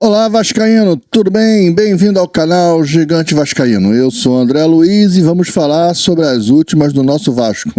Olá, Vascaíno, tudo bem? Bem-vindo ao canal Gigante Vascaíno. Eu sou André Luiz e vamos falar sobre as últimas do nosso Vasco.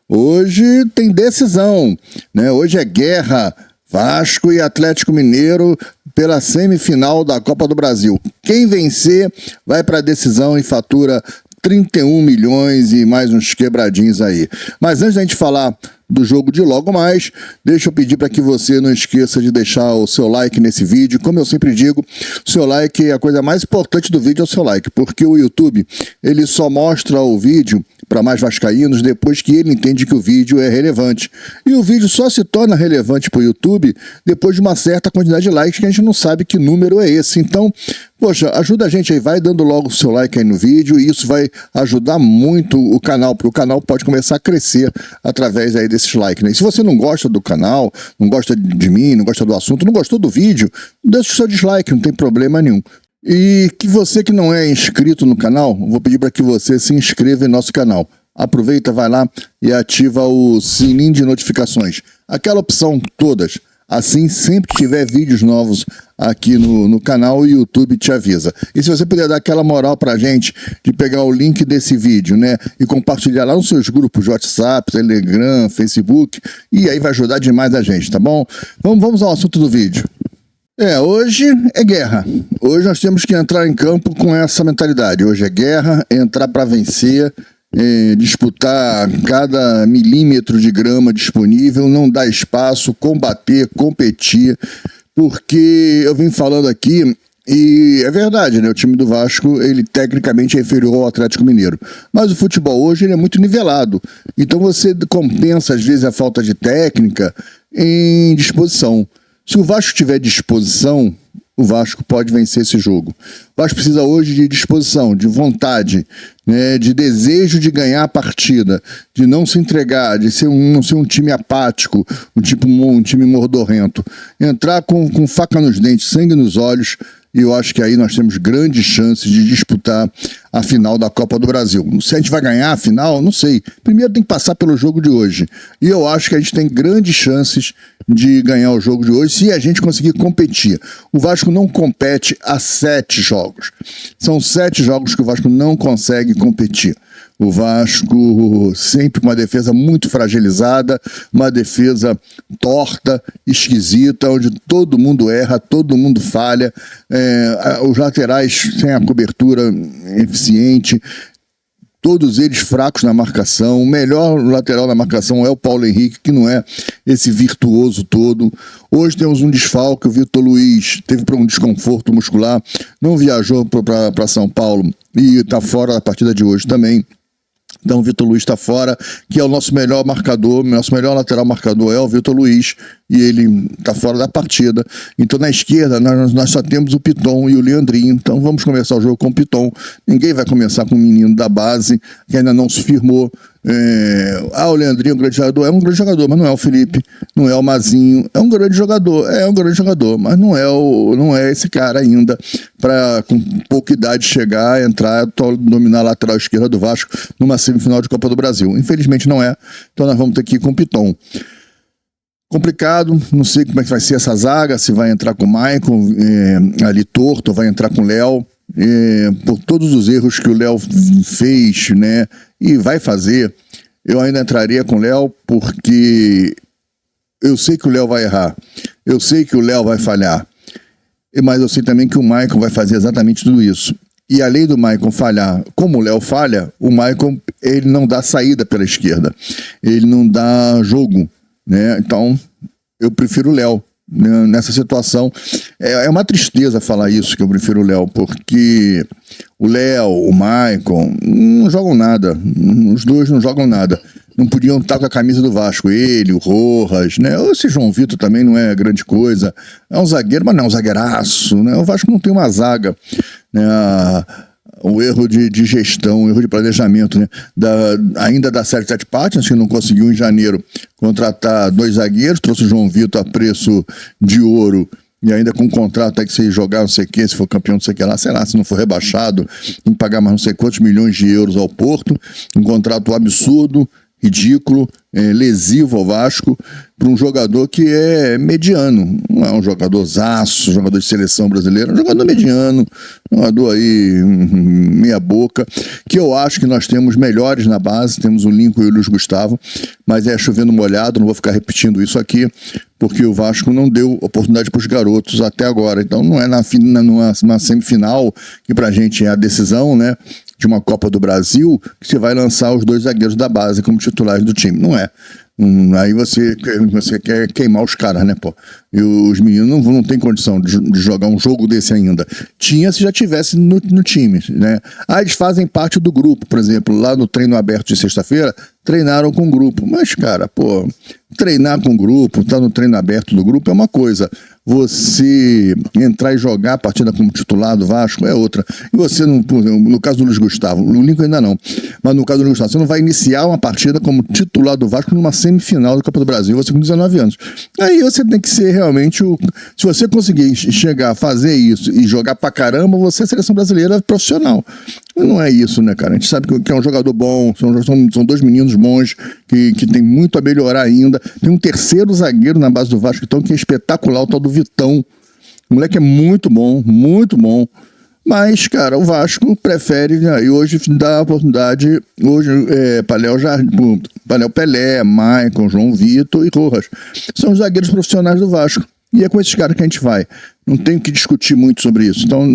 Hoje tem decisão, né? Hoje é guerra, Vasco e Atlético Mineiro pela semifinal da Copa do Brasil. Quem vencer vai para a decisão e fatura 31 milhões e mais uns quebradinhos aí. Mas antes da gente falar do jogo de logo mais, deixa eu pedir para que você não esqueça de deixar o seu like nesse vídeo. Como eu sempre digo, o seu like é a coisa mais importante do vídeo, é o seu like, porque o YouTube ele só mostra o vídeo para mais vascaínos depois que ele entende que o vídeo é relevante. E o vídeo só se torna relevante para o YouTube depois de uma certa quantidade de likes que a gente não sabe que número é esse. Então, poxa, ajuda a gente aí, vai dando logo o seu like aí no vídeo e isso vai ajudar muito o canal, porque o canal pode começar a crescer através aí desses likes, né? E se você não gosta do canal, não gosta de mim, não gosta do assunto, não gostou do vídeo, deixa o seu dislike, não tem problema nenhum. E que você que não é inscrito no canal, vou pedir para que você se inscreva em nosso canal. Aproveita, vai lá e ativa o sininho de notificações. Aquela opção todas. Assim, sempre que tiver vídeos novos aqui no canal, o YouTube te avisa. E se você puder dar aquela moral pra gente, de pegar o link desse vídeo, né, e compartilhar lá nos seus grupos de WhatsApp, Telegram, Facebook, e aí vai ajudar demais a gente, tá bom? Vamos ao assunto do vídeo. Hoje é guerra. Hoje nós temos que entrar em campo com essa mentalidade. Hoje é guerra, entrar para vencer, disputar cada milímetro de grama disponível, não dar espaço, combater, competir, porque eu vim falando aqui, e é verdade, né? O time do Vasco, ele tecnicamente é inferior ao Atlético Mineiro, mas o futebol hoje ele é muito nivelado, então você compensa às vezes a falta de técnica em disposição. Se o Vasco tiver disposição, o Vasco pode vencer esse jogo. O Vasco precisa hoje de disposição, de vontade, né, de desejo de ganhar a partida, de não se entregar, de não ser um time apático, um time mordorrento. Entrar com faca nos dentes, sangue nos olhos, e eu acho que aí nós temos grandes chances de disputar a final da Copa do Brasil. Se a gente vai ganhar a final, não sei. Primeiro tem que passar pelo jogo de hoje. E eu acho que a gente tem grandes chances de ganhar o jogo de hoje se a gente conseguir competir. O Vasco não compete há 7 jogos. São 7 jogos que o Vasco não consegue competir. O Vasco sempre com uma defesa muito fragilizada, uma defesa torta, esquisita, onde todo mundo erra, todo mundo falha, os laterais sem a cobertura eficiente, todos eles fracos na marcação. O melhor lateral na marcação é o Paulo Henrique, que não é esse virtuoso todo. Hoje temos um desfalque, o Vitor Luiz teve um desconforto muscular, não viajou para São Paulo e está fora da partida de hoje também. Então o Vitor Luiz está fora, que é o nosso melhor marcador, nosso melhor lateral marcador é o Vitor Luiz, e ele está fora da partida. Então na esquerda nós só temos o Piton e o Leandrinho, então vamos começar o jogo com o Piton. Ninguém vai começar com o menino da base, que ainda não se firmou. O Leandrinho é um grande jogador, mas não é o Felipe, não é o Mazinho, é um grande jogador, mas não é esse cara ainda para com pouca idade chegar, entrar, dominar a lateral esquerda do Vasco numa semifinal de Copa do Brasil. Infelizmente não é, então nós vamos ter que ir com o Piton. Complicado, não sei como é que vai ser essa zaga, se vai entrar com o Maicon ali torto, ou vai entrar com o Léo. Por todos os erros que o Léo fez, né, e vai fazer, eu ainda entraria com o Léo, porque eu sei que o Léo vai errar, eu sei que o Léo vai falhar, mas eu sei também que o Maicon vai fazer exatamente tudo isso. E além do Maicon falhar, como o Léo falha, o Maicon ele não dá saída pela esquerda, ele não dá jogo, né? Então eu prefiro o Léo. Nessa situação, é uma tristeza falar isso, que eu prefiro o Léo, porque o Léo, o Maicon não jogam nada, os dois não jogam nada, não podiam estar com a camisa do Vasco, ele, o Rojas, né? Esse João Vitor também não é grande coisa, é um zagueiro, mas não é um zagueiraço, né? O Vasco não tem uma zaga, né? O erro de gestão, o erro de planejamento, né? Ainda da Série 7 Partners, que não conseguiu em janeiro contratar 2 zagueiros, trouxe o João Vitor a preço de ouro e ainda com um contrato aí que se jogar não sei o que, se for campeão não sei o que lá, sei lá, se não for rebaixado, tem que pagar mais não sei quantos milhões de euros ao Porto, um contrato absurdo, ridículo, lesivo ao Vasco, para um jogador que é mediano. Não é um jogadorzaço, jogador de seleção brasileira, é um jogador mediano, jogador aí meia boca, que eu acho que nós temos melhores na base, temos o Lincoln e o Luiz Gustavo, mas é chovendo molhado, não vou ficar repetindo isso aqui, porque o Vasco não deu oportunidade para os garotos até agora. Então não é numa semifinal, que pra gente é a decisão, né, de uma Copa do Brasil, que você vai lançar os 2 zagueiros da base como titulares do time. Não é. Aí você quer queimar os caras, né, pô? E os meninos não tem condição de jogar um jogo desse ainda. Tinha se já tivesse no time, né? Eles fazem parte do grupo, por exemplo, lá no treino aberto de sexta-feira, treinaram com o grupo. Mas, cara, pô, treinar com o grupo, tá no treino aberto do grupo é uma coisa. Você entrar e jogar a partida como titular do Vasco é outra. E você, no caso do Luiz Gustavo, o Lincoln ainda não, mas no caso do Luiz Gustavo, você não vai iniciar uma partida como titular do Vasco numa semifinal da Copa do Brasil, você com 19 anos. Aí você tem que ser realmente se você conseguir chegar, fazer isso e jogar pra caramba, você é seleção brasileira profissional. Não é isso, né, cara? A gente sabe que é um jogador bom, são 2 meninos bons, que tem muito a melhorar ainda. Tem um terceiro zagueiro na base do Vasco, então, que é espetacular, o tal do Vitão. O moleque é muito bom, muito bom. Mas, cara, o Vasco prefere, né, e hoje dá a oportunidade, para Léo Pelé, Maicon, João Vitor e Rojas. São os zagueiros profissionais do Vasco. E é com esses caras que a gente vai. Não tenho que discutir muito sobre isso. Então,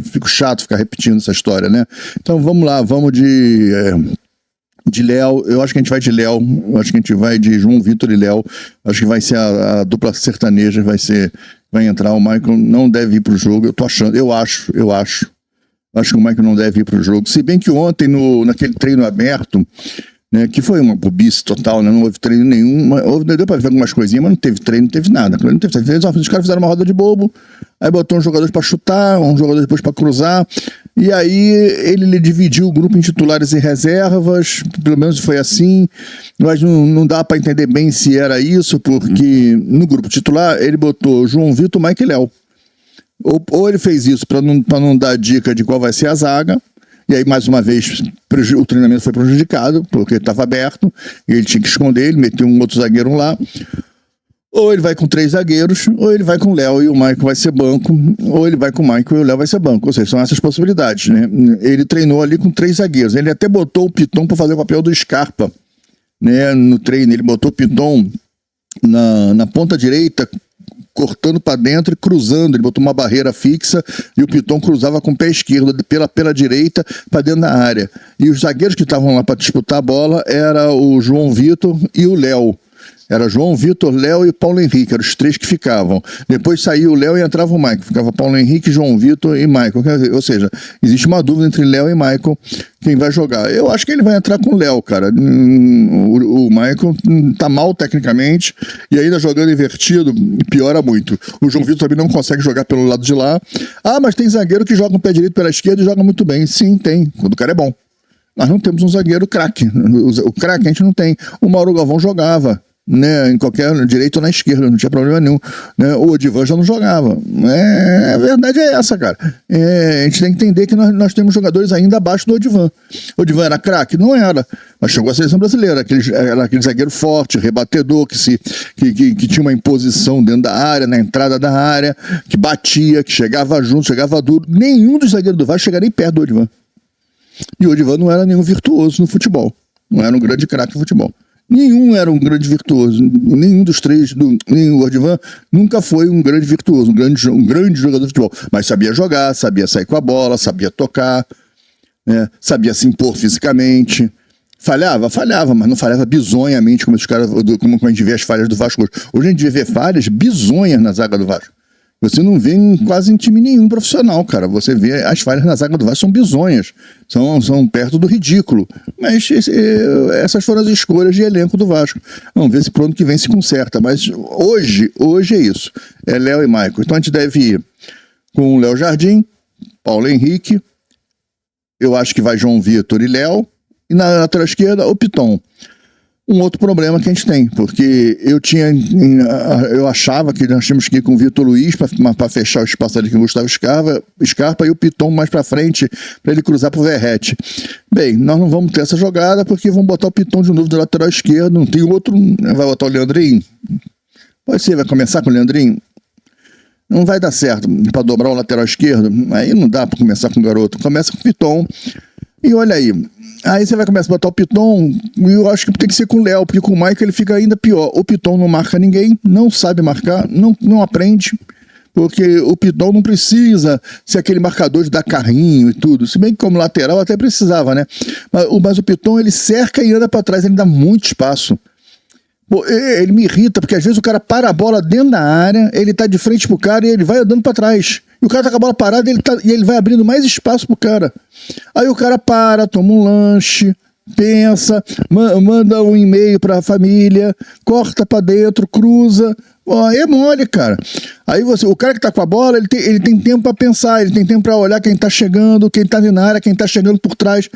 fico chato ficar repetindo essa história, né? Então, vamos lá, vamos de Léo. Eu acho que a gente vai de Léo. Eu acho que a gente vai de João Vitor e Léo. Acho que vai ser a dupla sertaneja, vai entrar. O Maicon não deve ir pro jogo. Eu tô achando, eu acho. Acho que o Maicon não deve ir pro jogo. Se bem que ontem, naquele treino aberto, né, que foi uma bobice total, né, não houve treino nenhum, deu pra ver algumas coisinhas, mas não teve treino, não teve nada. Os caras fizeram uma roda de bobo, aí botou um jogador para chutar, um jogador depois para cruzar, e aí ele dividiu o grupo em titulares e reservas, pelo menos foi assim, mas não dá para entender bem se era isso, porque no grupo titular ele botou João Vitor, Mike e Léo. Ou ele fez isso para não dar dica de qual vai ser a zaga, e aí, mais uma vez, o treinamento foi prejudicado, porque estava aberto, e ele tinha que esconder, ele meteu um outro zagueiro lá. Ou ele vai com 3 zagueiros, ou ele vai com o Léo e o Maicon vai ser banco, ou ele vai com o Maicon e o Léo vai ser banco. Ou seja, são essas possibilidades, né? Ele treinou ali com 3 zagueiros. Ele até botou o Piton para fazer o papel do Scarpa, né? No treino, ele botou o Piton na ponta direita, cortando para dentro e cruzando. Ele botou uma barreira fixa e o Piton cruzava com o pé esquerdo pela direita para dentro da área. E os zagueiros que estavam lá para disputar a bola era o João Vitor e o Léo. Era João Vitor, Léo e Paulo Henrique, eram os 3 que ficavam. Depois saía o Léo e entrava o Maicon. Ficava Paulo Henrique, João Vitor e Maicon. Ou seja, existe uma dúvida entre Léo e Maicon quem vai jogar. Eu acho que ele vai entrar com o Léo, cara. O Maicon tá mal tecnicamente e ainda jogando invertido, piora muito. O João Vitor também não consegue jogar pelo lado de lá. Ah, mas tem zagueiro que joga com o pé direito pela esquerda e joga muito bem. Sim, tem, quando o cara é bom. Nós não temos um zagueiro craque. O craque a gente não tem. O Mauro Galvão jogava, né, em qualquer direito ou na esquerda, não tinha problema nenhum, né? O Odivan já não jogava. A verdade é essa, cara. A gente tem que entender que nós temos jogadores ainda abaixo do Odivan. O Odivan era craque? Não era. Mas chegou à seleção brasileira, era aquele zagueiro forte, rebatedor, que tinha uma imposição dentro da área, na entrada da área, que batia, que chegava junto, chegava duro. Nenhum dos zagueiros do Vasco chegaria nem perto do Odivan. E o Odivan não era nenhum virtuoso no futebol. Não era um grande craque no futebol. Nenhum era um grande virtuoso. Nenhum dos 3, nem o Odivan nunca foi um grande virtuoso, um grande jogador de futebol. Mas sabia jogar, sabia sair com a bola, sabia tocar, né? Sabia se impor fisicamente. Falhava, mas não falhava bizonhamente, como a gente vê as falhas do Vasco hoje. Hoje a gente vê falhas bizonhas na zaga do Vasco. Você não vê quase em time nenhum profissional, cara. Você vê as falhas na zaga do Vasco são bizonhas, são perto do ridículo. Mas essas foram as escolhas de elenco do Vasco. Vamos ver se pro ano que vem se conserta. Mas hoje é isso. É Léo e Maicon. Então a gente deve ir com o Léo Jardim, Paulo Henrique, eu acho que vai João Vitor e Léo, e na lateral esquerda o Piton. Um outro problema que a gente tem, porque eu achava que nós tínhamos que ir com o Vitor Luiz para fechar o espaço ali com o Gustavo Scarpa e o Piton mais para frente para ele cruzar para o Verratti. Bem, nós não vamos ter essa jogada porque vamos botar o Piton de novo do lateral esquerdo, não tem outro, vai botar o Leandrinho. Pode ser, vai começar com o Leandrinho. Não vai dar certo para dobrar o lateral esquerdo, aí não dá para começar com o garoto. Começa com o Piton e olha aí você vai começar a botar o Piton, e eu acho que tem que ser com o Léo, porque com o Michael ele fica ainda pior. O Piton não marca ninguém, não sabe marcar, não aprende, porque o Piton não precisa ser aquele marcador de dar carrinho e tudo, se bem que como lateral até precisava, né? Mas o Piton ele cerca e anda para trás, ele dá muito espaço. Pô, ele me irrita, porque às vezes o cara para a bola dentro da área, ele tá de frente pro cara e ele vai andando para trás. E o cara tá com a bola parada e ele vai abrindo mais espaço pro cara. Aí o cara para, toma um lanche, pensa, manda um e-mail pra família, corta pra dentro, cruza. Pô, aí é mole, cara. Aí o cara que tá com a bola, ele tem tempo pra pensar, ele tem tempo pra olhar quem tá chegando, quem tá na área, quem tá chegando por trás.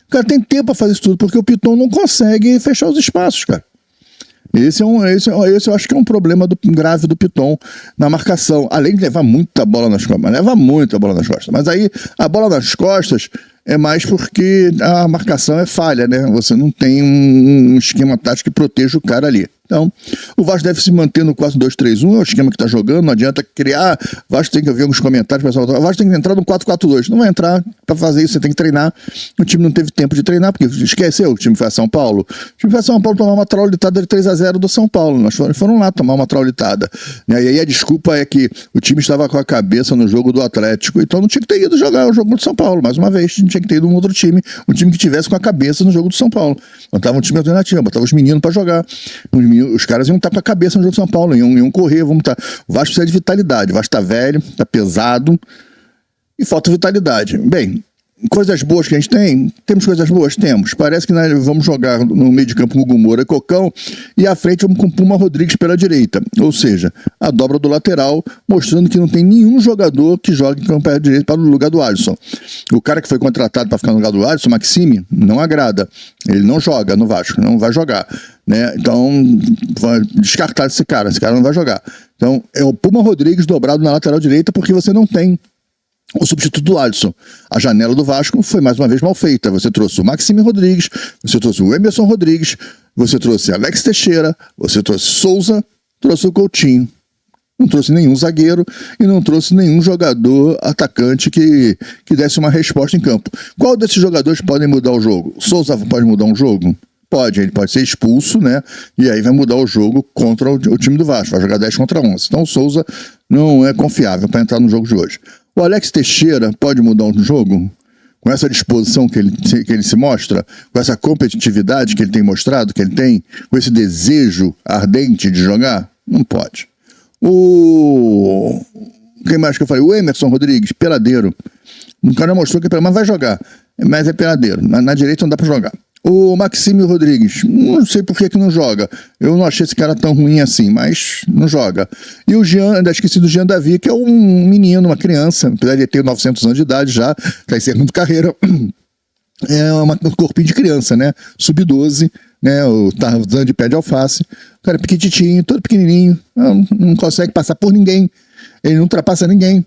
O cara tem tempo pra fazer isso tudo, porque o Piton não consegue fechar os espaços, cara. Esse eu acho que é um problema grave do Piton na marcação. Além de levar muita bola nas costas. Mas aí a bola nas costas é mais porque a marcação é falha, né? Você não tem um esquema tático que proteja o cara ali. Então, o Vasco deve se manter no 4-2-3-1, é o esquema que está jogando, não adianta criar. O Vasco tem que ouvir alguns comentários, pessoal. O Vasco tem que entrar no 4-4-2. Não vai entrar para fazer isso, você tem que treinar. O time não teve tempo de treinar, porque esqueceu, o time foi a São Paulo. O time foi a São Paulo tomar uma traulitada de 3-0 do São Paulo. Nós foram lá tomar uma traulitada. E aí a desculpa é que o time estava com a cabeça no jogo do Atlético, então não tinha que ter ido jogar o jogo do São Paulo. Mais uma vez, não tinha que ter ido um outro time, um time que tivesse com a cabeça no jogo do São Paulo. Botava um time alternativo, botava os meninos para jogar. Os caras iam estar com a cabeça no jogo de São Paulo, iam correr, vamos estar. O Vasco precisa de vitalidade, o Vasco está velho, está pesado e falta vitalidade. Bem, coisas boas que a gente tem, temos coisas boas? Temos. Parece que nós vamos jogar no meio de campo com Hugo Moura e Cocão e à frente vamos com Puma Rodrigues pela direita. Ou seja, a dobra do lateral, mostrando que não tem nenhum jogador que jogue em campo direito para o lugar do Alisson. O cara que foi contratado para ficar no lugar do Alisson, Maxime, não agrada. Ele não joga no Vasco, não vai jogar. Né? Então, vai descartar esse cara não vai jogar. Então, é o Puma Rodrigues dobrado na lateral direita porque você não tem o substituto do Alisson. A janela do Vasco foi mais uma vez mal feita. Você trouxe o Maxime Rodrigues, você trouxe o Emerson Rodrigues, você trouxe Alex Teixeira, você trouxe Souza, trouxe o Coutinho. Não trouxe nenhum zagueiro e não trouxe nenhum jogador atacante que desse uma resposta em campo. Qual desses jogadores podem mudar o jogo? Souza pode mudar um jogo? Pode, ele pode ser expulso, né? E aí vai mudar o jogo contra o time do Vasco, vai jogar 10 contra 11. Então o Souza não é confiável para entrar no jogo de hoje. O Alex Teixeira pode mudar um jogo? Com essa disposição que ele se mostra, com essa competitividade que ele tem mostrado, que ele tem, com esse desejo ardente de jogar? Não pode. Quem mais que eu falei? O Emerson Rodrigues, peladeiro. O cara mostrou que mas vai jogar, mas é peladeiro. Na direita não dá para jogar. O Maxime Rodrigues, não sei por que não joga. Eu não achei esse cara tão ruim assim, mas não joga. E o Jean, ainda esqueci do Jean Davi, que é um menino, uma criança, apesar de ter 900 anos de idade já, está encerrando carreira. É um corpinho de criança, né? Sub-12, né? O Tarzan de pé de alface. O cara é pequititinho, todo pequenininho, não consegue passar por ninguém. Ele não ultrapassa ninguém.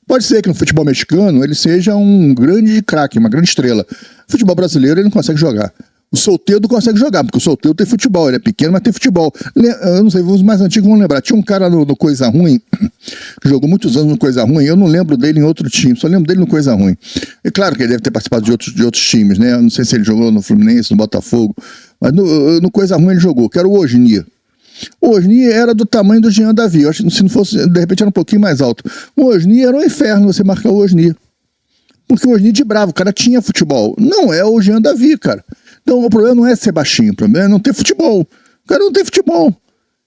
Pode ser que no futebol mexicano ele seja um grande craque, uma grande estrela. No futebol brasileiro ele não consegue jogar. O Soteldo consegue jogar, porque o Soteldo tem futebol, ele é pequeno, mas tem futebol. Eu não sei, os mais antigos vão lembrar. Tinha um cara no Coisa Ruim, que jogou muitos anos no Coisa Ruim, eu não lembro dele em outro time, só lembro dele no Coisa Ruim. É claro que ele deve ter participado de outros times, né? Eu não sei se ele jogou no Fluminense, no Botafogo, mas no Coisa Ruim ele jogou, que era o Osni. O Osni era do tamanho do Jean Davi. Eu acho que se não fosse, de repente era um pouquinho mais alto. O Osni era um inferno você marcar o Osni. Porque o Osni de bravo, o cara tinha futebol. Não é o Jean Davi, cara. Então o problema não é ser baixinho, o problema é não ter futebol. O cara não tem futebol.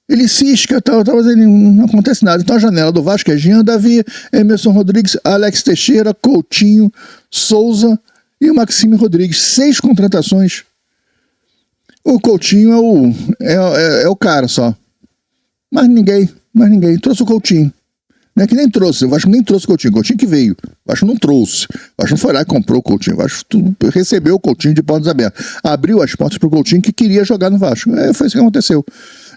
Ele cisca, mas ele não acontece nada. Então a janela do Vasco é Jean Davi, Emerson Rodrigues, Alex Teixeira, Coutinho, Souza e o Maxime Rodrigues. 6 contratações. O Coutinho é o cara só. Mais ninguém. Trouxe o Coutinho. Não é que nem trouxe, o Vasco nem trouxe o Coutinho que veio. O Vasco não trouxe. O Vasco não foi lá e comprou o Coutinho. O Vasco recebeu o Coutinho de portas abertas. Abriu as portas para o Coutinho que queria jogar no Vasco. Foi isso que aconteceu.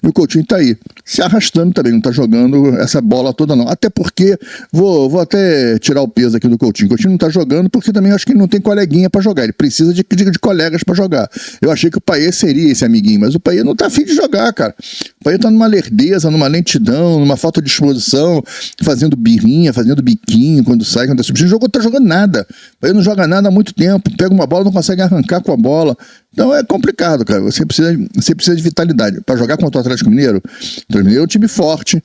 E o Coutinho tá aí, se arrastando também, não tá jogando essa bola toda não. Até porque, vou até tirar o peso aqui do Coutinho. O Coutinho não tá jogando porque também acho que ele não tem coleguinha pra jogar. Ele precisa de colegas pra jogar. Eu achei que o Payet seria esse amiguinho, mas o Payet não tá afim de jogar, cara. O Payet tá numa lerdeza, numa lentidão, numa falta de disposição, fazendo birrinha, fazendo biquinho quando sai, quando tá subindo. O jogo tá jogando nada. O Payet não joga nada há muito tempo. Pega uma bola, não consegue arrancar com a bola. Então é complicado, cara. Você precisa de vitalidade. Para jogar contra o Atlético Mineiro, o Atlético Mineiro é um time forte.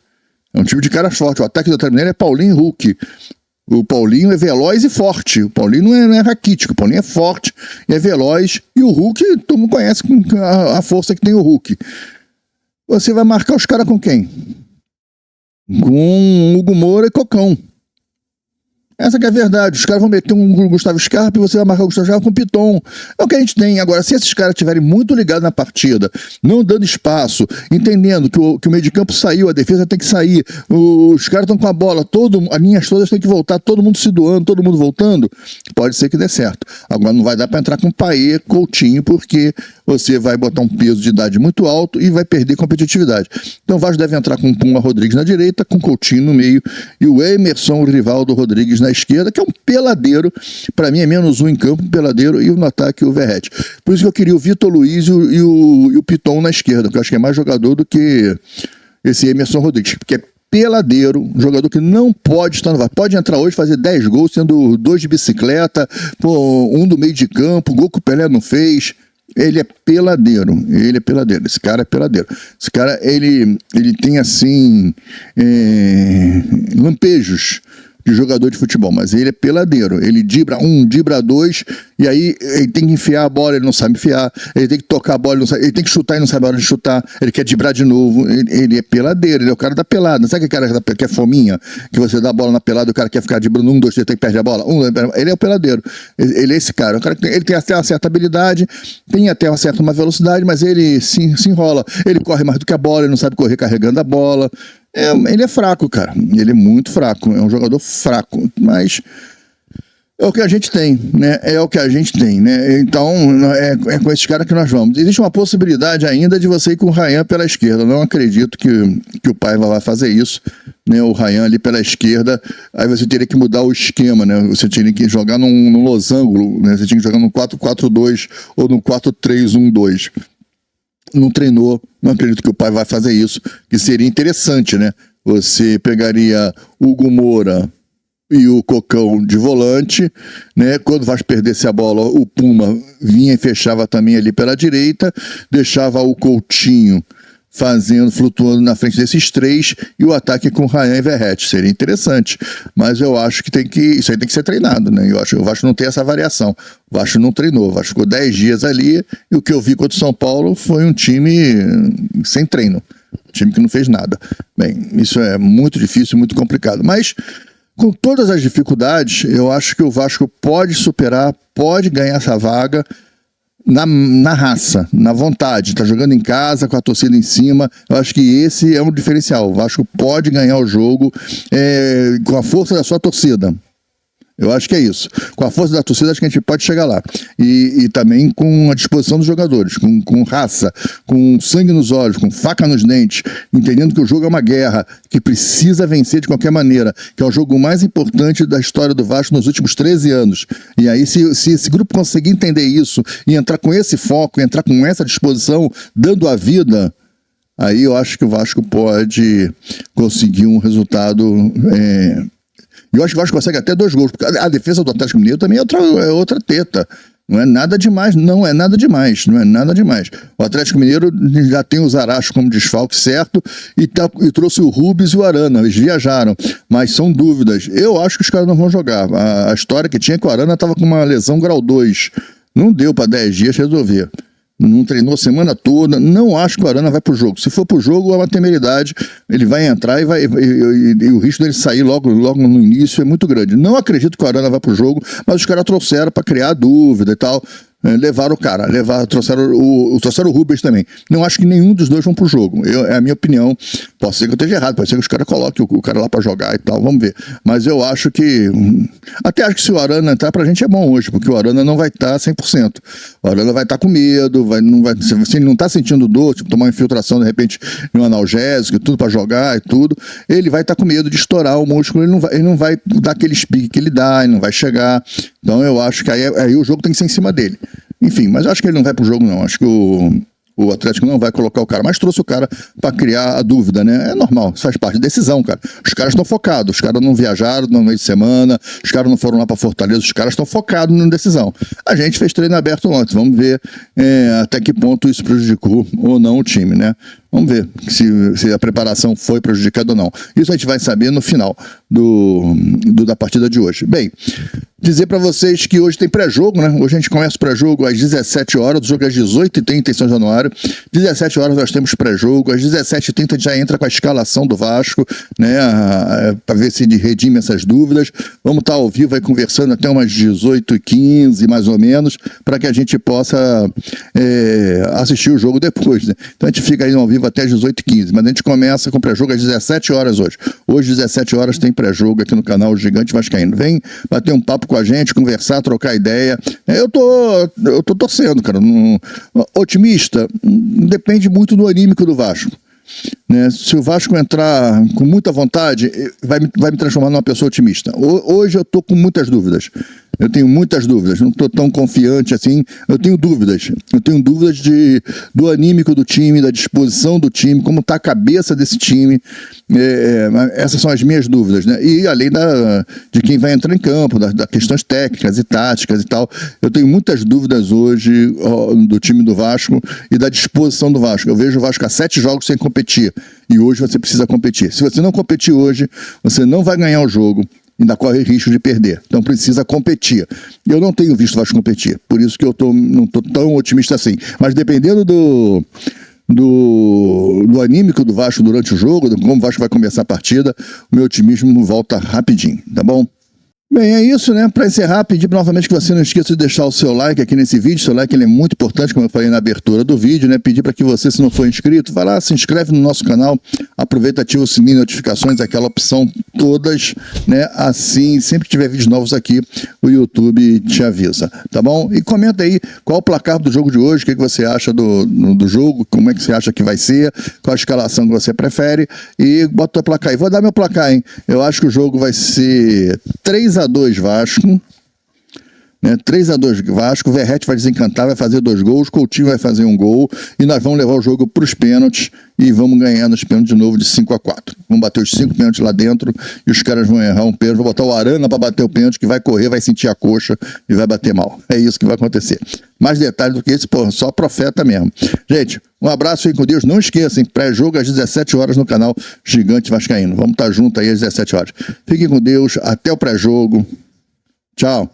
É um time de caras forte. O ataque do Atlético Mineiro é Paulinho e Hulk. O Paulinho é veloz e forte. O Paulinho não é raquítico. O Paulinho é forte e é veloz. E o Hulk, todo mundo conhece a força que tem o Hulk. Você vai marcar os caras com quem? Com Hugo Moura e Cocão. Essa que é a verdade. Os caras vão meter um Gustavo Scarpa e você vai marcar o Gustavo Scarpa com o Piton. É o que a gente tem. Agora, se esses caras estiverem muito ligados na partida, não dando espaço, entendendo que o meio de campo saiu, a defesa tem que sair, os caras estão com a bola, as linhas todas têm que voltar, todo mundo se doando, todo mundo voltando, pode ser que dê certo. Agora, não vai dar para entrar com Payet, Coutinho, porque você vai botar um peso de idade muito alto e vai perder competitividade. Então, o Vasco deve entrar com o Puma Rodrigues na direita, com Coutinho no meio e o Emerson Rivaldo Rodrigues na esquerda, que é um peladeiro. Para mim é -1 em campo, um peladeiro, e no ataque o Verratti. Por isso que eu queria o Vitor Luiz e o Piton na esquerda, que eu acho que é mais jogador do que esse Emerson Rodrigues, porque é peladeiro, um jogador que não pode estar no VAR. Pode entrar hoje, fazer 10 gols, sendo 2 de bicicleta, um do meio de campo, gol que o Pelé não fez. Ele é peladeiro, esse cara é peladeiro. Esse cara, ele tem assim, lampejos de jogador de futebol, mas ele é peladeiro, ele dibra dibra dois, e aí ele tem que enfiar a bola, ele não sabe enfiar, ele tem que tocar a bola, ele tem que chutar e não sabe a hora de chutar, ele quer dibrar de novo, ele é peladeiro, ele é o cara da pelada. Sabe aquele cara que é fominha, que você dá a bola na pelada e o cara quer ficar dibrando 1, 2, 3, tem que perder a bola? Ele é o peladeiro, ele é esse cara, o cara que ele tem até uma certa habilidade, tem até uma velocidade, mas ele se enrola, ele corre mais do que a bola, ele não sabe correr carregando a bola. Ele é fraco, cara. Ele é muito fraco. É um jogador fraco. Mas é o que a gente tem, né? Então, é com esses caras que nós vamos. Existe uma possibilidade ainda de você ir com o Ryan pela esquerda. Eu não acredito que o Paiva vai fazer isso, né? O Ryan ali pela esquerda. Aí você teria que mudar o esquema, né? Você teria que jogar num losango, né? Você tinha que jogar num 4-4-2 ou num 4-3-1-2. Não treinou, não acredito que o pai vai fazer isso, que seria interessante, né? Você pegaria Hugo Moura e o Cocão de volante, né? Quando vai perdesse a bola, o Puma vinha e fechava também ali pela direita, deixava o Coutinho flutuando na frente desses três, e o ataque com Ryan e Verratti. Seria interessante, mas eu acho que isso aí tem que ser treinado, né? Eu acho que o Vasco não tem essa variação. O Vasco não treinou, o Vasco ficou 10 dias ali, e o que eu vi contra o São Paulo foi um time sem treino, um time que não fez nada. Bem, isso é muito difícil, muito complicado, mas com todas as dificuldades, eu acho que o Vasco pode superar, pode ganhar essa vaga, na raça, na vontade, tá jogando em casa, com a torcida em cima. Eu acho que esse é um diferencial. O Vasco pode ganhar o jogo com a força da sua torcida. Eu acho que é isso. Com a força da torcida, acho que a gente pode chegar lá. E também com a disposição dos jogadores, com raça, com sangue nos olhos, com faca nos dentes, entendendo que o jogo é uma guerra, que precisa vencer de qualquer maneira, que é o jogo mais importante da história do Vasco nos últimos 13 anos. E aí, se esse grupo conseguir entender isso e entrar com esse foco, entrar com essa disposição, dando a vida, aí eu acho que o Vasco pode conseguir um resultado... E eu acho que o Vasco consegue até 2 gols, porque a defesa do Atlético Mineiro também é outra teta. Não é nada demais. O Atlético Mineiro já tem o Zaracho como desfalque certo e trouxe o Rubens e o Arana. Eles viajaram, mas são dúvidas. Eu acho que os caras não vão jogar. A história que tinha é que o Arana estava com uma lesão grau 2. Não deu para 10 dias resolver. Não treinou a semana toda, não acho que o Arana vai pro jogo. Se for pro jogo, é uma temeridade, ele vai entrar e o risco dele sair logo no início é muito grande. Não acredito que o Arana vai pro jogo, mas os caras trouxeram para criar dúvida e tal. levaram o cara, trouxeram o Rubens também. Não acho que nenhum dos dois vão pro jogo. É a minha opinião. Pode ser que eu esteja errado, pode ser que os caras coloquem o cara lá pra jogar e tal, vamos ver. Mas eu acho que... Até acho que se o Arana entrar, pra gente é bom hoje, porque o Arana não vai estar 100%. O Arana vai estar com medo, se ele não tá sentindo dor, tipo, tomar uma infiltração, de repente, em um analgésico, tudo pra jogar e tudo, ele vai estar com medo de estourar o músculo, ele não vai dar aquele pique que ele dá, ele não vai chegar. Então eu acho que aí o jogo tem que ser em cima dele. Enfim, mas eu acho que ele não vai pro jogo, não. Acho que o Atlético não vai colocar o cara, mas trouxe o cara para criar a dúvida, né? É normal, isso faz parte da decisão, cara. Os caras estão focados, os caras não viajaram no meio de semana, os caras não foram lá para Fortaleza, os caras estão focados na decisão. A gente fez treino aberto ontem, vamos ver até que ponto isso prejudicou ou não o time, né? Vamos ver se a preparação foi prejudicada ou não. Isso a gente vai saber no final da partida de hoje. Bem, dizer para vocês que hoje tem pré-jogo, né? Hoje a gente começa o pré-jogo às 17 horas, o jogo é às 18h30 em São Januário. 17 horas nós temos pré-jogo, às 17h30 a gente já entra com a escalação do Vasco, né? Para ver se redime essas dúvidas. Vamos estar ao vivo aí conversando até umas 18h15, mais ou menos, para que a gente possa assistir o jogo depois, né? Então a gente fica aí ao vivo até às 18h15, mas a gente começa com pré-jogo às 17 horas hoje. Hoje, às 17 horas, tem pré-jogo aqui no canal Gigante Vascaíno. Vem bater um papo com a gente, conversar, trocar ideia. Eu tô torcendo, cara. Otimista depende muito do anímico do Vasco. Né? Se o Vasco entrar com muita vontade, vai me transformar numa pessoa otimista. Hoje eu tô com muitas dúvidas. Eu tenho muitas dúvidas, não estou tão confiante assim. Eu tenho dúvidas do anímico do time, da disposição do time, como está a cabeça desse time. Essas são as minhas dúvidas, né? E além de quem vai entrar em campo, das questões técnicas e táticas e tal. Eu tenho muitas dúvidas hoje do time do Vasco e da disposição do Vasco. Eu vejo o Vasco há 7 jogos sem competir e hoje você precisa competir. Se você não competir hoje, você não vai ganhar o jogo. Ainda corre risco de perder. Então precisa competir. Eu não tenho visto o Vasco competir. Por isso que eu não estou tão otimista assim. Mas dependendo do anímico do Vasco durante o jogo, de como o Vasco vai começar a partida, o meu otimismo volta rapidinho, tá bom? Bem, é isso, né? Para encerrar, pedir novamente que você não esqueça de deixar o seu like aqui nesse vídeo. Seu like ele é muito importante, como eu falei na abertura do vídeo, né? Pedir para que você, se não for inscrito, vai lá, se inscreve no nosso canal, aproveita, ativa o sininho de notificações, aquela opção todas, né? Assim, sempre que tiver vídeos novos aqui, o YouTube te avisa, tá bom? E comenta aí qual o placar do jogo de hoje, o que você acha do jogo, como é que você acha que vai ser, qual a escalação que você prefere, e bota o placar aí. Vou dar meu placar, hein? Eu acho que o jogo vai ser 3-2 Vasco, né? 3-2 Vasco, o Verratti vai desencantar, vai fazer 2 gols, Coutinho vai fazer 1 gol e nós vamos levar o jogo para os pênaltis e vamos ganhar nos pênaltis de novo de 5-4. Vamos bater os 5 pênaltis lá dentro e os caras vão errar um pênalti. Vou botar o Arana para bater o pênalti, que vai correr, vai sentir a coxa e vai bater mal. É isso que vai acontecer. Mais detalhes do que esse, pô, só profeta mesmo. Gente, um abraço, fiquem com Deus. Não esqueçam, pré-jogo às 17 horas no canal Gigante Vascaíno. Vamos estar juntos aí às 17 horas. Fiquem com Deus, até o pré-jogo. Tchau.